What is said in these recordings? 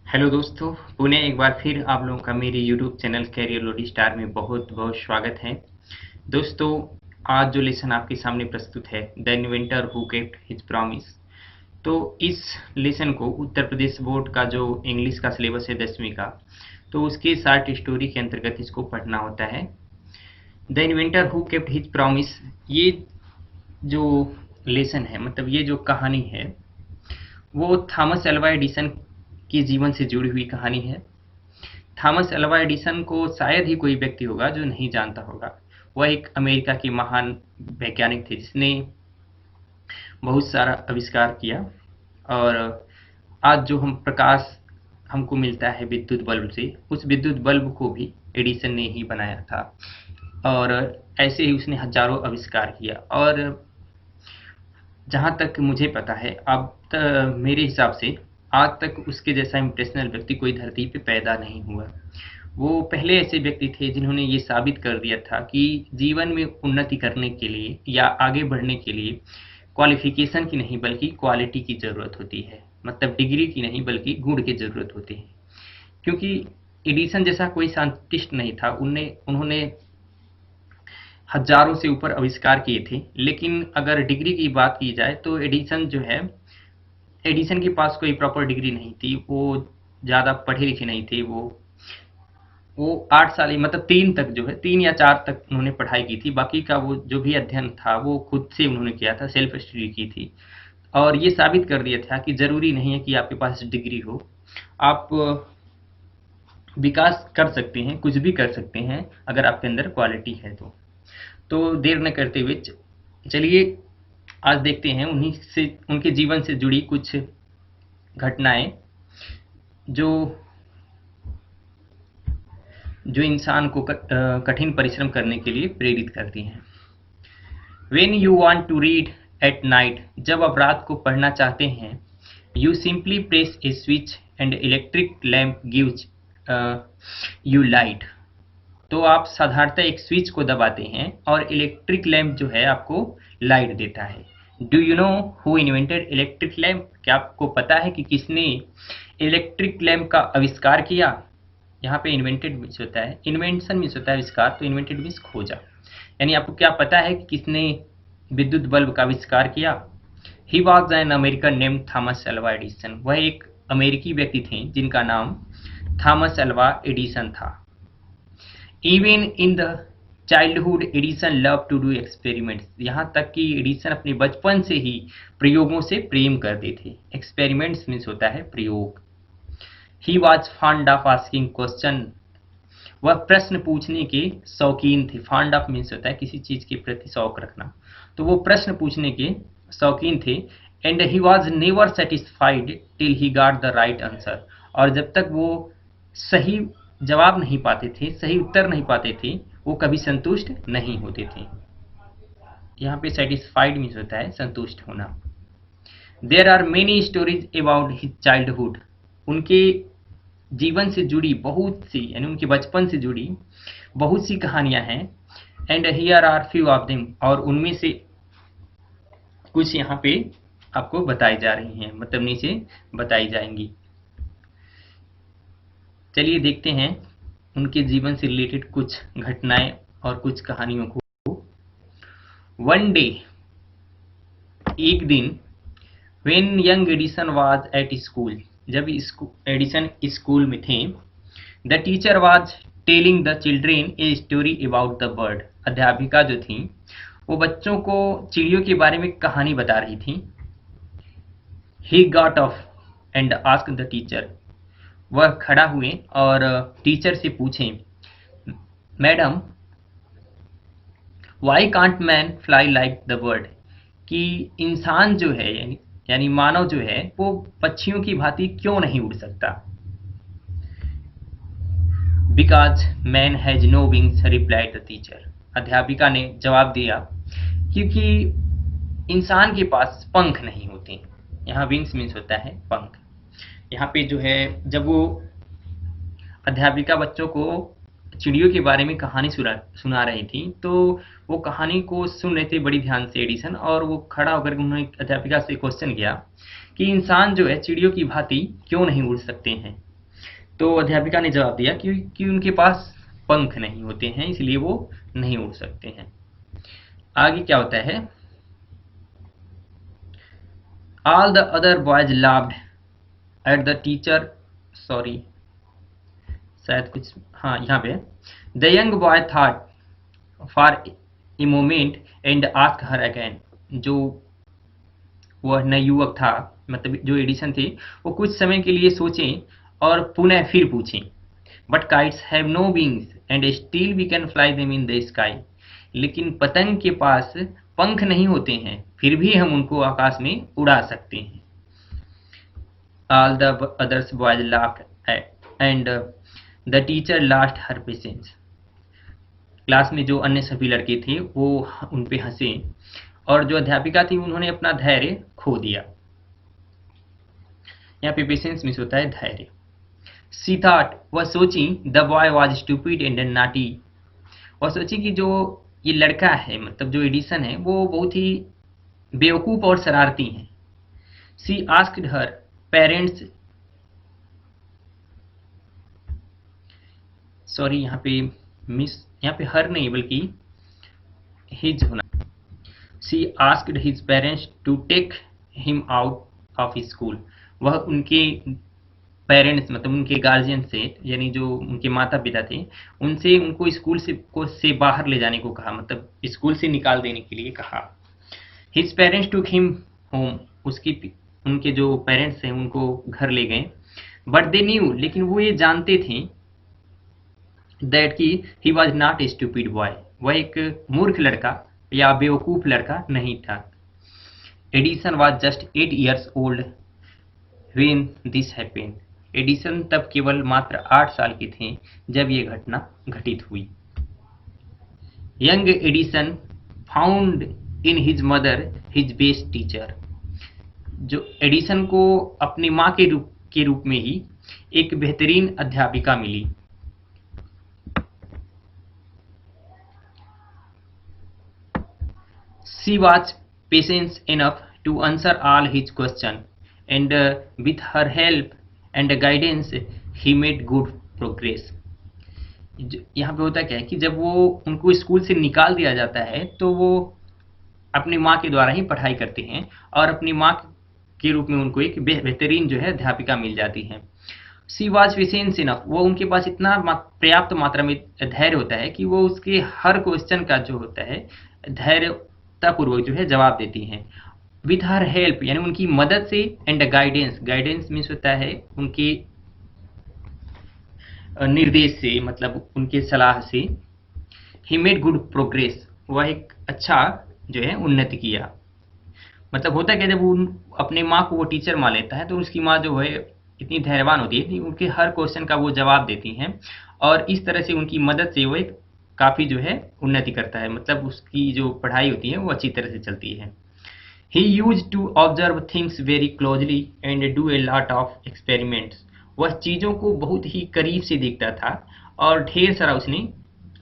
Hello दोस्तों, पुनः एक बार फिर आप लोगों का मेरे YouTube channel career lodestar में बहुत बहुत स्वागत है। दोस्तों, आज जो लेसन आपके सामने प्रस्तुत है, the inventor who kept his promise. तो इस लेसन को उत्तर प्रदेश बोर्ड का जो इंग्लिश का सिलेबस है 10वीं का, तो उसके शार्ट स्टोरी के अंतर्गत इसको पढ़ना होता है। The inventor who kept his promise, ये जो लेसन है, मतलब ये जो कहानी है, वो थॉमस अल्वा एडिसन के जीवन से जुड़ी हुई कहानी है। थॉमस अल्वा एडिसन को शायद ही कोई व्यक्ति होगा जो नहीं जानता होगा। वह एक अमेरिका के महान वैज्ञानिक थे जिसने बहुत सारा आविष्कार किया। और आज जो हम प्रकाश हमको मिलता है विद्युत बल्ब से, उस विद्युत बल्ब को भी एडिसन ने ही बनाया था। और ऐसे ही उसने हजारों आविष्कार किया। और जहाँ तक मुझे पता है, अब मेरे हिसाब से आज तक उसके जैसा इम्प्रेशनल व्यक्ति कोई धरती पे पैदा नहीं हुआ। वो पहले ऐसे व्यक्ति थे जिन्होंने ये साबित कर दिया था कि जीवन में उन्नति करने के लिए या आगे बढ़ने के लिए क्वालिफिकेशन की नहीं बल्कि क्वालिटी की ज़रूरत होती है। मतलब डिग्री की नहीं बल्कि गुण की ज़रूरत होती है। क्योंकि एडिसन जैसा कोई साइंटिस्ट नहीं था। उन्होंने हजारों से ऊपर आविष्कार किए थे। लेकिन अगर डिग्री की बात की जाए तो एडिसन के पास कोई प्रॉपर डिग्री नहीं थी। वो ज़्यादा पढ़े लिखे नहीं थे। वो 8 साल ही, मतलब 3 तक जो है, 3 या 4 तक उन्होंने पढ़ाई की थी। बाकी का वो जो भी अध्ययन था वो खुद से उन्होंने किया था, सेल्फ स्टडी की थी। और ये साबित कर दिया था कि ज़रूरी नहीं है कि आपके पास डिग्री हो। आप विकास कर सकते हैं, कुछ भी कर सकते हैं अगर आपके अंदर क्वालिटी है तो देर न करते हुए चलिए आज देखते हैं उनके जीवन से जुड़ी कुछ घटनाएं जो इंसान को कठिन परिश्रम करने के लिए प्रेरित करती हैं। When you want to read at night, जब आप रात को पढ़ना चाहते हैं, you simply press a switch and electric lamp gives you light. तो आप साधारणतः एक स्विच को दबाते हैं और इलेक्ट्रिक लैंप जो है आपको लाइट देता है। Do you know who invented electric lamp? क्या आपको पता है कि किसने इलेक्ट्रिक लैंप का आविष्कार किया? यहाँ पे इन्वेंटेड मीन्स होता है, इन्वेंशन मीन्स होता है आविष्कार, तो इन्वेंटेड मीन्स खोजा। यानी आपको क्या पता है कि किसने विद्युत बल्ब का आविष्कार किया? He was an American name Thomas Alva Edison. वह एक अमेरिकी व्यक्ति थे जिनका नाम थॉमस अल्वा एडिसन था। Even in the childhood Edison love to do experiments. यहाँ तक कि एडिसन अपने बचपन से ही प्रयोगों से प्रेम करते थे। एक्सपेरिमेंट्स मीन्स होता है प्रयोग। He was fond of asking question. वह प्रश्न पूछने के शौकीन थे। फॉन्ड ऑफ मीन्स होता है किसी चीज के प्रति शौक रखना। तो वो प्रश्न पूछने के शौकीन थे। And he was never satisfied till he got the right answer. और जब तक वो सही जवाब नहीं पाते थे, सही उत्तर नहीं पाते थे, वो कभी संतुष्ट नहीं होते थे। यहाँ पे सेटिस्फाइड मीन्स होता है संतुष्ट होना। There are many stories about his childhood. उनके जीवन से जुड़ी बहुत सी, यानी उनके बचपन से जुड़ी बहुत सी कहानियां हैं। And here are few of them. और उनमें से कुछ यहाँ पे आपको बताई जा रही हैं, मतलब नीचे बताई जाएंगी। चलिए देखते हैं उनके जीवन से रिलेटेड कुछ घटनाएं और कुछ कहानियों को। वन डे, एक दिन, when young Edison was at school, जब एडिसन स्कूल में थे, the teacher was telling the children a story about the bird. अध्यापिका जो थी वो बच्चों को चिड़ियों के बारे में कहानी बता रही थी। He got off and asked the teacher. वह खड़ा हुए और टीचर से पूछे, madam, why can't man fly like the bird? कि इंसान जो है, यानी मानव जो है, वो पक्षियों की भांति क्यों नहीं उड़ सकता? Because man has no wings, replied the teacher. अध्यापिका ने जवाब दिया, क्योंकि इंसान के पास पंख नहीं होते। यहाँ विंग्स मीन्स होता है पंख। यहाँ पे जो है, जब वो अध्यापिका बच्चों को चिड़ियों के बारे में कहानी सुना रही थी, तो वो कहानी को सुन रहे थे बड़ी ध्यान से एडिसन। और वो खड़ा होकर उन्होंने अध्यापिका से क्वेश्चन किया कि इंसान जो है चिड़ियों की भांति क्यों नहीं उड़ सकते हैं। तो अध्यापिका ने जवाब दिया कि उनके पास पंख नहीं होते हैं, इसलिए वो नहीं उड़ सकते हैं। आगे क्या होता है, all the other boys laughed at the teacher, sorry शायद कुछ, हाँ यहाँ पे, the young boy thought for a moment and ask her again. जो वह नए युवक था, मतलब जो एडिसन थे, वो कुछ समय के लिए सोचें और पुनः फिर पूछें, but kites have no wings and still we can fly them in the sky. लेकिन पतंग के पास पंख नहीं होते हैं, फिर भी हम उनको आकाश में उड़ा सकते हैं। All the others boys laughed and the teacher lost her patience. Class में जो अन्य सभी लड़के थे वो उन पे हंसे और जो अध्यापिका थी उन्होंने अपना धैर्य खो दिया। यहाँ पे पेशेंस मिस होता है धैर्य। सी थॉट, वह सोची, the boy was stupid and naughty. वह सोची कि जो ये लड़का है, मतलब जो एडिसन है, वो बहुत ही बेवकूफ और शरारती है। सी आस्क्ड हर पेरेंट्स, सॉरी यहाँ पे मिस, यहाँ पे हर नहीं बल्कि हिज होना। She asked his parents to take him out of school. वह उनके पेरेंट्स, मतलब उनके गार्जियन से, यानी जो उनके माता पिता थे, उनसे उनको स्कूल से बाहर ले जाने को कहा, मतलब स्कूल से निकाल देने के लिए कहा। His parents took him home, उनके जो पेरेंट्स हैं उनको घर ले गए। बट दे न्यू, लेकिन वो ये जानते थे, दैट कि he was not a stupid boy, वह एक मूर्ख लड़का या बेवकूफ लड़का नहीं था। Edison was just 8 years old when this happened। Edison तब केवल मात्र 8 साल के थे जब ये घटना घटित हुई। Young Edison found in his mother his best teacher. जो एडिसन को अपनी माँ के रूप में ही एक बेहतरीन अध्यापिका मिली। She was patient enough to answer all his questions, and with her help and guidance, he made good progress। यहाँ पे होता क्या है कि जब वो उनको स्कूल से निकाल दिया जाता है तो वो अपनी माँ के द्वारा ही पढ़ाई करते हैं और अपनी माँ के रूप में उनको एक बेहतरीन जो है अध्यापिका मिल जाती है। सी वॉज पेशेंस इनफ, वो उनके पास इतना पर्याप्त मात्रा में धैर्य होता है कि वो उसके हर क्वेश्चन का जो होता है धैर्यतापूर्वक जो है जवाब देती हैं। विथ हर हेल्प, यानी उनकी मदद से, एंड गाइडेंस, गाइडेंस मीन्स होता है उनके निर्देश से, मतलब उनके सलाह से। ही मेड गुड प्रोग्रेस, वह एक अच्छा जो है उन्नति किया। मतलब होता क्या, जब वो अपने माँ को वो टीचर मान लेता है तो उसकी माँ जो है इतनी धैर्यवान होती है कि उनके हर क्वेश्चन का वो जवाब देती हैं और इस तरह से उनकी मदद से वो एक काफ़ी जो है उन्नति करता है, मतलब उसकी जो पढ़ाई होती है वो अच्छी तरह से चलती है। He used to observe things very closely and do a lot of experiments. वह चीज़ों को बहुत ही करीब से देखता था और ढेर सारा उसने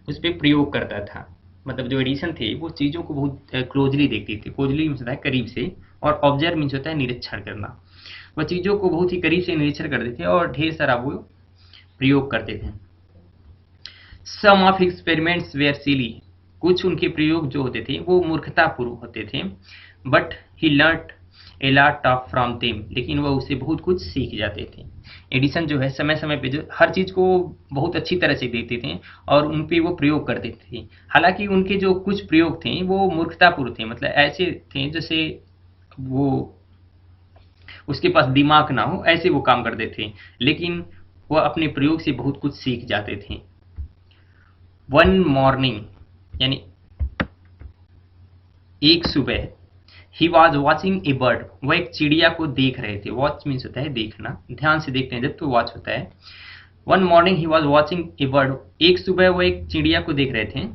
उस पर प्रयोग करता था। मतलब जो एडिसन थे वो चीज़ों को बहुत क्लोजली देखते थे। क्लोजली मीन्स होता है करीब से, और ऑब्जर्व मीन्स होता है निरीक्षण करना। वह चीज़ों को बहुत ही करीब से निरीक्षण करते थे और ढेर सारा वो प्रयोग करते थे। सम ऑफ एक्सपेरिमेंट्स वेयर सिली, कुछ उनके प्रयोग जो होते थे वो मूर्खतापूर्ण होते थे। But he learn A lot of from them, लेकिन वह उससे बहुत कुछ सीख जाते थे। एडिसन जो है समय समय पे जो हर चीज़ को बहुत अच्छी तरह से देखते थे और उन पे वो प्रयोग करते थे। हालांकि उनके जो कुछ प्रयोग थे वो मूर्खतापूर्ण थे, मतलब ऐसे थे जैसे वो उसके पास दिमाग ना हो, ऐसे वो काम करते थे, लेकिन वह अपने प्रयोग से बहुत कुछ सीख जाते थे। वन मॉर्निंग, यानी एक सुबह, ही वॉज वॉचिंग ए बर्ड, वह एक चिड़िया को देख रहे थे। वॉच मीन्स होता है देखना, ध्यान से देखते हैं जब तो वॉच होता है। One morning he was watching a bird, एक सुबह वो एक चिड़िया को देख रहे थे।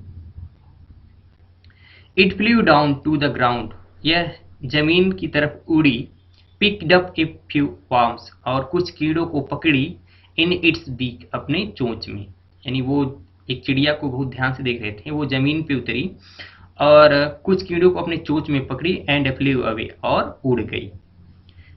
It flew down to the ground, यह जमीन की तरफ उड़ी। Picked up a few worms, और कुछ कीड़ों को पकड़ी। इन इट्स बीक, अपने चोंच में, यानी वो एक चिड़िया को बहुत ध्यान से देख रहे थे। वो जमीन पे उतरी और कुछ कीड़ों को अपने चोंच में पकड़ी एंड फ्लू अवे, और उड़ गई।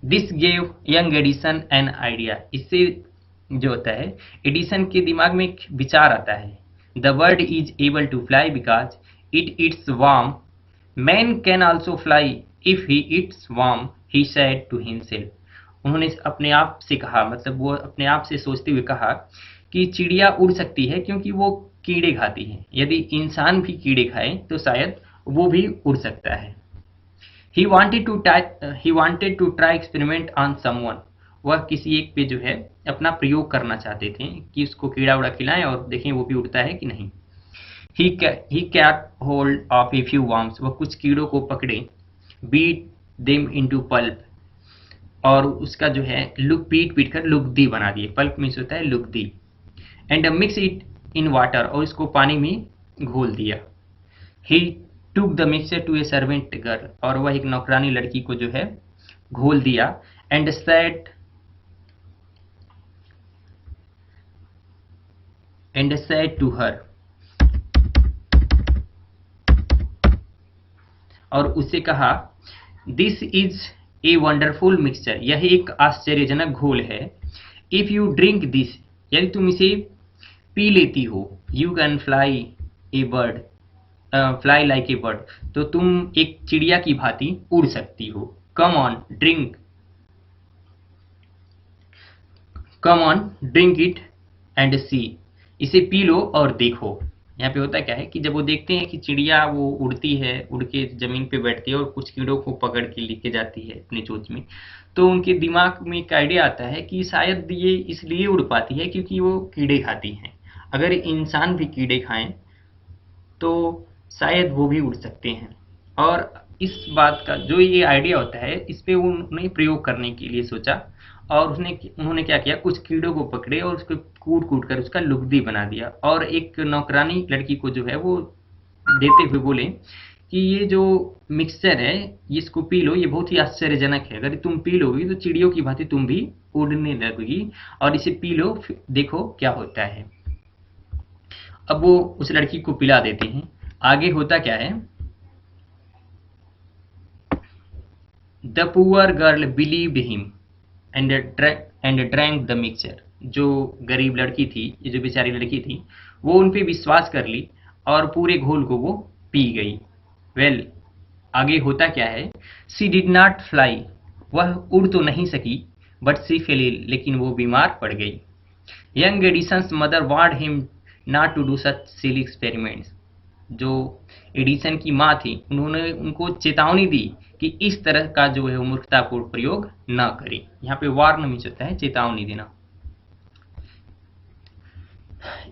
This gave young Edison an idea, इससे जो होता है, एडिसन के दिमाग में एक विचार आता है, the bird is able to fly because it eats worm, man can also fly if he eats worm, he said to himself. उन्होंने अपने आप से कहा, मतलब वो अपने आप से सोचते हुए कहा कि चिड़िया उड़ सकती है क्योंकि वो कीड़े खाती है, यदि इंसान भी कीड़े खाए तो शायद वो भी उड़ सकता है। He wanted to try experiment on someone. वह किसी एक पे जो है अपना प्रयोग करना चाहते थे कि उसको कीड़ा उड़ा खिलाएं और देखें वो भी उड़ता है कि नहीं। He caught hold of a few worms. वह कुछ कीड़ों को पकड़े, beat them into pulp, और उसका जो है पीट कर लुगदी बना दिए। पल्प मीन्स होता है लुगदी। And mix it in water, और इसको पानी में घोल दिया। He took the mixture to a servant girl, और वह एक नौकरानी लड़की को जो है घोल दिया। एंड सेड टू हर, और उससे कहा, this is a wonderful mixture, यह एक आश्चर्यजनक घोल है। इफ यू ड्रिंक दिस, यदि तुम इसे पी लेती हो, you can fly a bird, fly like a bird, तो तुम एक चिड़िया की भांति उड़ सकती हो। Come on drink it and see, इसे पी लो और देखो। यहाँ पे होता क्या है कि जब वो देखते हैं कि चिड़िया वो उड़ती है, उड़ के जमीन पे बैठती है और कुछ कीड़ों को पकड़ के लेके जाती है अपनी चोंच में, तो उनके दिमाग में एक आइडिया आता है कि शायद ये इसलिए उड़ पाती है क्योंकि वो कीड़े खाती हैं। अगर इंसान भी कीड़े खाएं तो शायद वो भी उड़ सकते हैं। और इस बात का जो ये आइडिया होता है, इस पे उन्होंने प्रयोग करने के लिए सोचा, और उन्होंने क्या किया, कुछ कीड़ों को पकड़े और उसको कूट कर उसका लुगदी बना दिया, और एक नौकरानी लड़की को जो है वो देते हुए बोले कि ये जो मिक्सचर है इसको पी लो, ये बहुत ही आश्चर्यजनक है, अगर तुम पी लोगी तो चिड़ियों की भांति तुम भी उड़ने लगोगी, और इसे पी लो, देखो क्या होता है। अब वो उस लड़की को पिला देते हैं। आगे होता क्या है, the poor girl believed him and drank the mixture, जो गरीब लड़की थी, ये जो बेचारी लड़की थी, वो उन पे विश्वास कर ली और पूरे घोल को वो पी गई। वेल, आगे होता क्या है, सी डिड नॉट फ्लाई, वह उड़ तो नहीं सकी, बट सी फेल इल, लेकिन वो बीमार पड़ गई। Young Edison's mother warned him not to do such silly experiments, जो एडिसन की माँ थी उन्होंने उनको चेतावनी दी कि इस तरह का जो है मूर्खतापूर्ण प्रयोग न करें। यहाँ पे वार्न मीन्स होता है चेतावनी देना।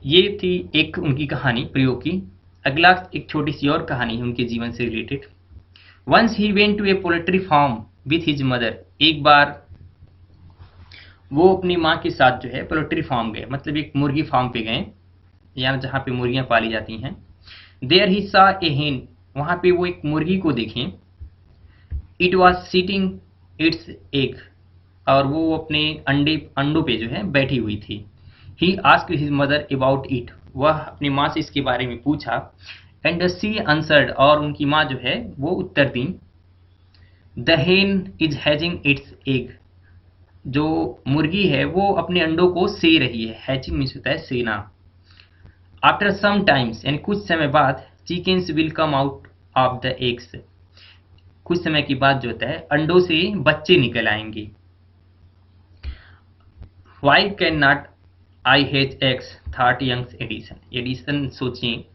ये थी एक उनकी कहानी प्रयोग की। अगला एक छोटी सी और कहानी है उनके जीवन से related. Once he went to a poultry farm with his mother, एक बार वो अपनी माँ के साथ जो है पोल्ट्री फार्म गए, मतलब एक मुर्गी फार्म पे गए, या जहाँ पे मुर्गियाँ पाली जाती हैं। देयर ही सा ए हेन, वहाँ पे वो एक मुर्गी को देखें। It was sitting its egg, और वो अपने अंडों पे जो है बैठी हुई थी। He asked his mother about it, वह अपनी माँ से इसके बारे में पूछा। एंड सी आंसर्ड, और उनकी माँ जो है वो उत्तर दी, द हेन इज हैचिंग इट्स एग, जो मुर्गी है वो अपने अंडों को से रही है। हैचिंग मीन्स होता है सेना। आफ्टर सम टाइम्स, यानी कुछ समय बाद, chickens will come out of the eggs, कुछ समय के बाद जो होता है अंडों से बच्चे निकल आएंगे। Why can not I hatch eggs, thought young Edison, Edison सोचे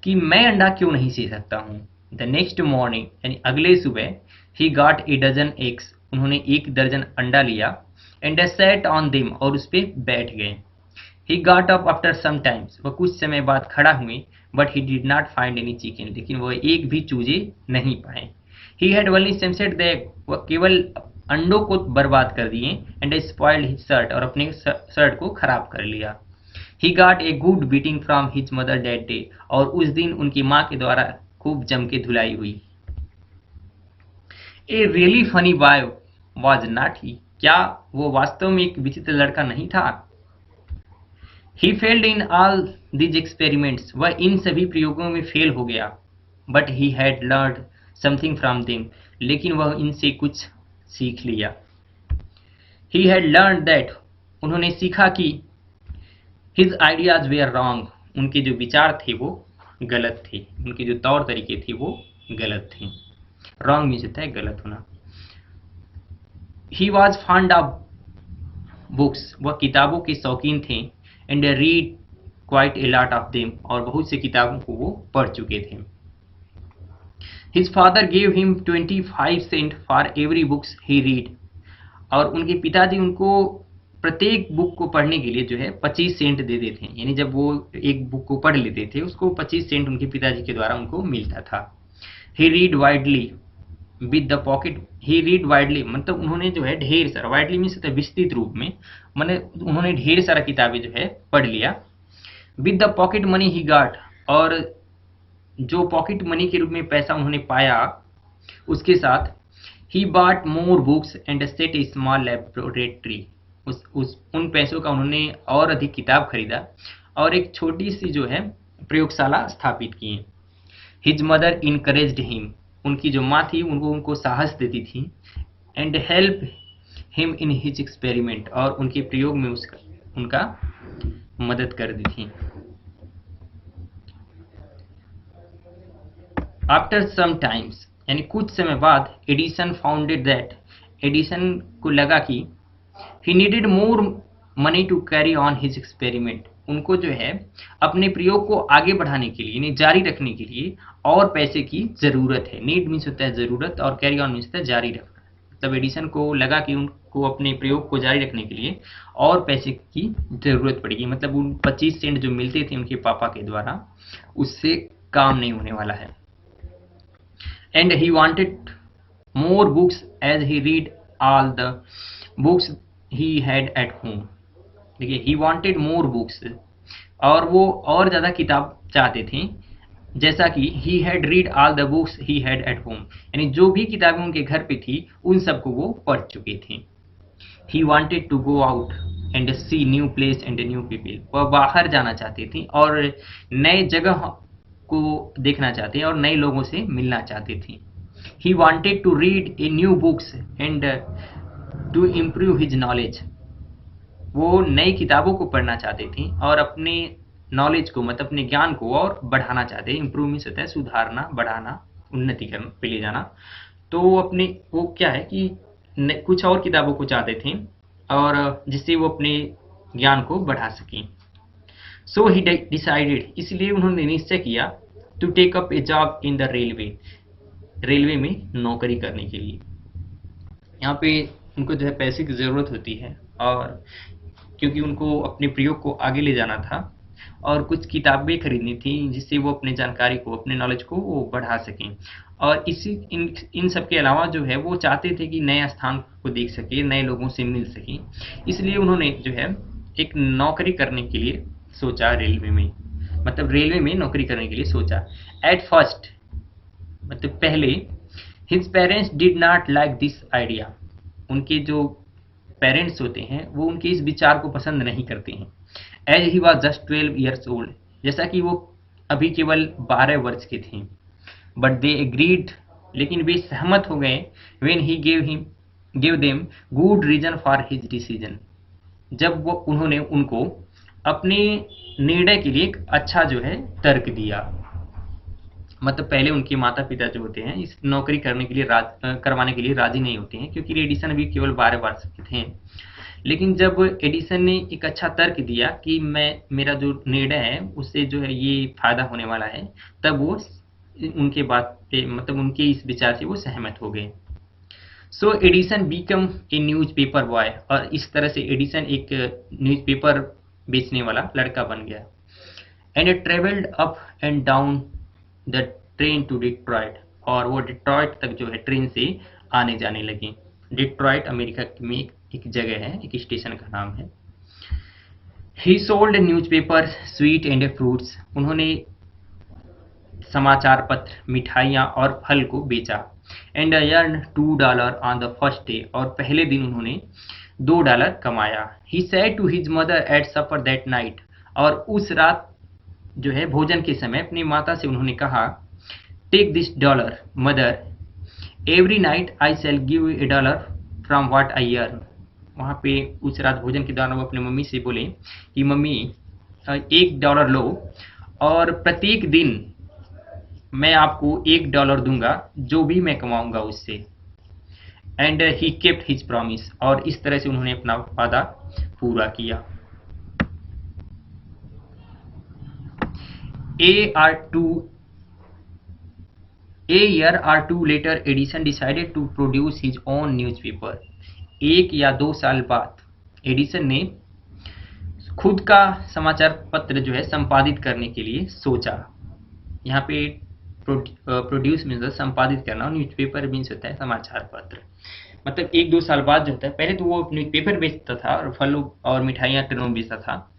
कि मैं अंडा क्यों नहीं से सकता हूँ। द नेक्स्ट मॉर्निंग, यानी अगले सुबह, he got a dozen eggs, उन्होंने 1 दर्जन अंडा लिया। एंड सेट ऑन देम, और उस पे बैठ गए। He got up after some times, वह कुछ समय बाद खड़ा हुए। But he did not find any chicken, लेकिन वह एक भी चूजे नहीं पाए। He had only smashed the egg, वह केवल अंडों को बर्बाद कर दिए। एंड स्पॉइल्ड हिज शर्ट, और अपने शर्ट को खराब कर लिया। ही got a good beating from his mother that day, और उस दिन उनकी माँ के द्वारा खूब जम के धुलाई हुई। A really funny boy was not he, क्या वो वास्तव में एक विचित्र लड़का नहीं था। He failed in all these experiments, वह इन सभी प्रयोगों में फेल हो गया। But he had learned something from them, लेकिन वह इनसे कुछ सीख लिया। ही हैड लर्न दैट, उन्होंने सीखा कि हिज आइडियाज वेयर रॉन्ग, उनके जो विचार थे वो गलत थे, उनके जो तौर तरीके थे वो गलत थे। रॉन्ग मीन्स होता है गलत होना। He was fond of books, वह किताबों के शौकीन थे। And read quite a lot of them, और बहुत से किताबों को वो पढ़ चुके थे। His father gave him 25 sent for every books he read, और उनके पिताजी उनको प्रत्येक बुक को पढ़ने के लिए जो है 25 सेंट दे देते हैं, यानी जब वो एक बुक को पढ़ लेते थे उसको 25 सेंट उनके पिताजी के द्वारा उनको मिलता था। He read widely with the pocket, he read widely मतलब उन्होंने जो है ढेर सारा, वाइडली मीन्स विस्तृत रूप में, मैंने उन्होंने ढेर सारा किताबें जो है पढ़ लिया। विद द पॉकेट मनी ही गाट, और जो पॉकेट मनी के रूप में पैसा उन्होंने पाया उसके साथ he bought more books and set A small laboratory, उन पैसों का उन्होंने और अधिक किताब खरीदा और एक छोटी सी जो है प्रयोगशाला स्थापित की। हिज मदर इनकरेज्ड हिम, उनकी जो माँ थी उनको साहस देती थी। And help him in his experiment, और उनके प्रयोग में उनका मदद कर दी थी। आफ्टर सम टाइम्स, यानी कुछ समय बाद, एडिसन फाउंडेड दैट, एडिसन को लगा कि he needed more money to carry on his experiment, उनको जो है अपने प्रयोग को आगे बढ़ाने के लिए, यानी जारी रखने के लिए और पैसे की जरूरत है। नीड मीन्स होता है जरूरत, और कैरी ऑन मीन्स होता है जारी रखना। मतलब एडिसन को लगा कि उनको अपने प्रयोग को जारी रखने के लिए और पैसे की जरूरत पड़ेगी, मतलब उन 25 सेंट जो मिलते थे उनके पापा के द्वारा उससे काम नहीं होने वाला है। And he wanted more books as he read all the books he had at home. देखिए, ही वांटेड मोर बुक्स, और वो और ज़्यादा किताब चाहते थे, जैसा कि he had read all the books he had at home, यानी जो भी किताबें उनके घर पे थी उन सबको वो पढ़ चुके थे। He wanted to go out and see new place and new people, वह बाहर जाना चाहते थे और नए जगह को देखना चाहते हैं और नए लोगों से मिलना चाहते थे। He wanted to read a new books and to improve his knowledge, वो नई किताबों को पढ़ना चाहते थे और अपने नॉलेज को, मतलब अपने ज्ञान को और बढ़ाना चाहते हैं। इम्प्रूव मीन्स होता है सुधारना, बढ़ाना, उन्नति करना, पे ले जाना। तो वो क्या है कि कुछ और किताबों को चाहते थे और जिससे वो अपने ज्ञान को बढ़ा सकें। सो ही डिसाइडेड, इसलिए उन्होंने निश्चय किया to take up a job in the railway में नौकरी करने के लिए। यहाँ पे उनको जो है पैसे की ज़रूरत होती है, और क्योंकि उनको अपने प्रयोग को आगे ले जाना था और कुछ किताबें खरीदनी थी जिससे वो अपने जानकारी को, अपने नॉलेज को वो बढ़ा सकें। और इन सब के अलावा जो है वो चाहते थे कि नए स्थान को देख सके, नए लोगों से मिल सके, इसलिए उन्होंने जो है एक नौकरी करने के लिए सोचा रेलवे में, मतलब रेलवे में नौकरी करने के लिए सोचा। एट फर्स्ट, मतलब पहले, his parents did not like this idea, उनके जो पेरेंट्स होते हैं वो उनके इस विचार को पसंद नहीं करते हैं। As he was just 12 years old, जैसा कि वो अभी केवल 12 वर्ष के थे। बट दे एग्रीड, लेकिन वे सहमत हो गए। When he gave them good reason for his decision, जब वो उन्होंने उनको अपने निर्णय के लिए एक अच्छा जो है तर्क दिया। मतलब पहले उनके माता पिता जो होते हैं इस नौकरी करने के लिए करवाने के लिए राजी नहीं होते हैं, क्योंकि एडिसन अभी केवल 12 वर्ष के थे। लेकिन जब एडिसन ने एक अच्छा तर्क दिया कि मेरा जो निर्णय है उससे जो है ये फायदा होने वाला है, तब वो उनके बात पे, मतलब उनके इस विचार से वो सहमत हो गए। So Edison become a newspaper boy, और इस तरह से एडिसन एक न्यूज़पेपर बेचने वाला लड़का बन गया। And travelled up and down the train to Detroit, और वो डिट्रॉइट तक जो है ट्रेन से आने जाने लगे। डिट्रॉइट अमेरिका में एक जगह है, एक स्टेशन का नाम है। He sold newspaper, sweet and fruits, उन्होंने समाचार पत्र, मिठाइयाँ और फल को बेचा। And earn $2 on the first day, और पहले दिन उन्होंने $2 कमाया। He said to his mother at supper that night, और उस रात जो है भोजन के समय अपनी माता से उन्होंने कहा, take this $, mother, every night I shall give $1 from what I earn, वहाँ पे उस रात भोजन के दौरान वो अपने मम्मी से बोले कि मम्मी $1 लो और प्रत्येक दिन मैं आपको $1 दूंगा जो भी मैं कमाऊंगा उससे। And he kept his promise, और इस तरह से उन्होंने अपना वादा पूरा किया। A year or two later, Edison decided to produce his own newspaper. 1 या 2 साल बाद एडिसन ने खुद का समाचार पत्र जो है संपादित करने के लिए सोचा। यहाँ पे प्रोड्यूस मीन्स संपादित करना, और न्यूज़पेपर मीन्स होता है समाचार पत्र। मतलब 1-2 साल बाद जो होता है, पहले तो वो न्यूज़पेपर बेचता था और फलों और मिठाइयाँ ट्रेनों में बेचता था,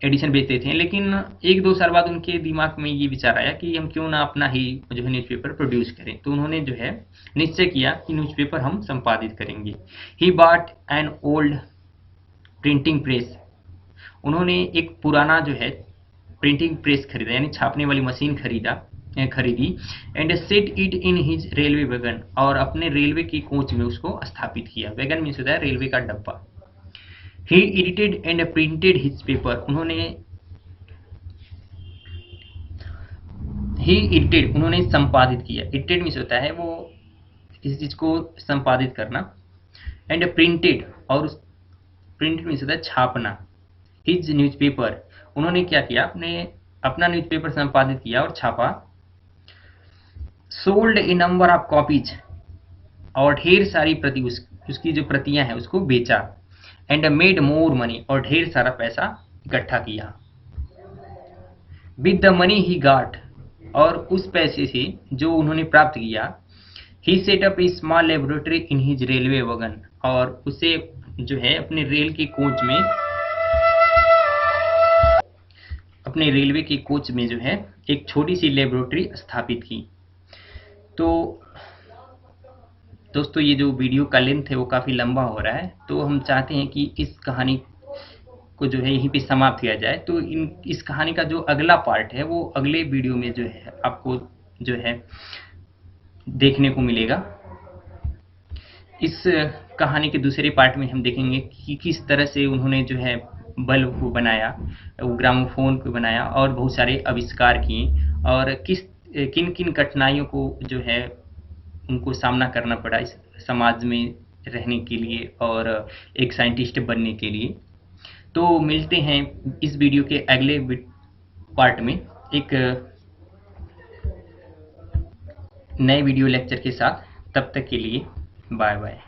एडिशन बेचते थे, लेकिन 1-2 साल बाद उनके दिमाग में ये विचार आया कि हम क्यों ना अपना ही जो है न्यूज़पेपर प्रोड्यूस करें। तो उन्होंने जो है निश्चय किया कि न्यूज़पेपर हम संपादित करेंगे। He bought an old printing press, उन्होंने एक पुराना जो है प्रिंटिंग प्रेस खरीदा, यानी छापने वाली मशीन खरीदी। And set it in his railway wagon, और अपने रेलवे की कोच में उसको स्थापित किया। वैगन मीन्स होता है रेलवे का डब्बा। He edited and printed his paper, उन्होंने संपादित किया। एडिटेड मीन्स होता है वो किसी चीज को संपादित करना। एंड प्रिंटेड, और प्रिंटेड मीन्स होता है छापना। हिज न्यूज़पेपर, उन्होंने क्या किया, अपना न्यूज़पेपर संपादित किया और छापा। Sold A number of copies, और ढेर सारी प्रति उसकी जो प्रतियां हैं उसको बेचा। एंड मेड मोर मनी, और ढेर सारा पैसा इकट्ठा किया। With the money he got, और उस पैसे से जो उन्होंने प्राप्त किया, he set up a small laboratory in his railway wagon, और उसे जो है अपने रेलवे के कोच में जो है एक छोटी सी लेबोरेटरी स्थापित की। तो दोस्तों ये जो वीडियो का लेंथ है वो काफ़ी लंबा हो रहा है, तो हम चाहते हैं कि इस कहानी को जो है यहीं पे समाप्त किया जाए। तो इस कहानी का जो अगला पार्ट है वो अगले वीडियो में जो है आपको जो है देखने को मिलेगा। इस कहानी के दूसरे पार्ट में हम देखेंगे कि किस तरह से उन्होंने जो है बल्ब को बनाया, ग्रामोफोन को बनाया, और बहुत सारे आविष्कार किए, और किन किन कठिनाइयों को जो है उनको सामना करना पड़ा इस समाज में रहने के लिए और एक साइंटिस्ट बनने के लिए। तो मिलते हैं इस वीडियो के अगले पार्ट में एक नए वीडियो लेक्चर के साथ। तब तक के लिए बाय बाय।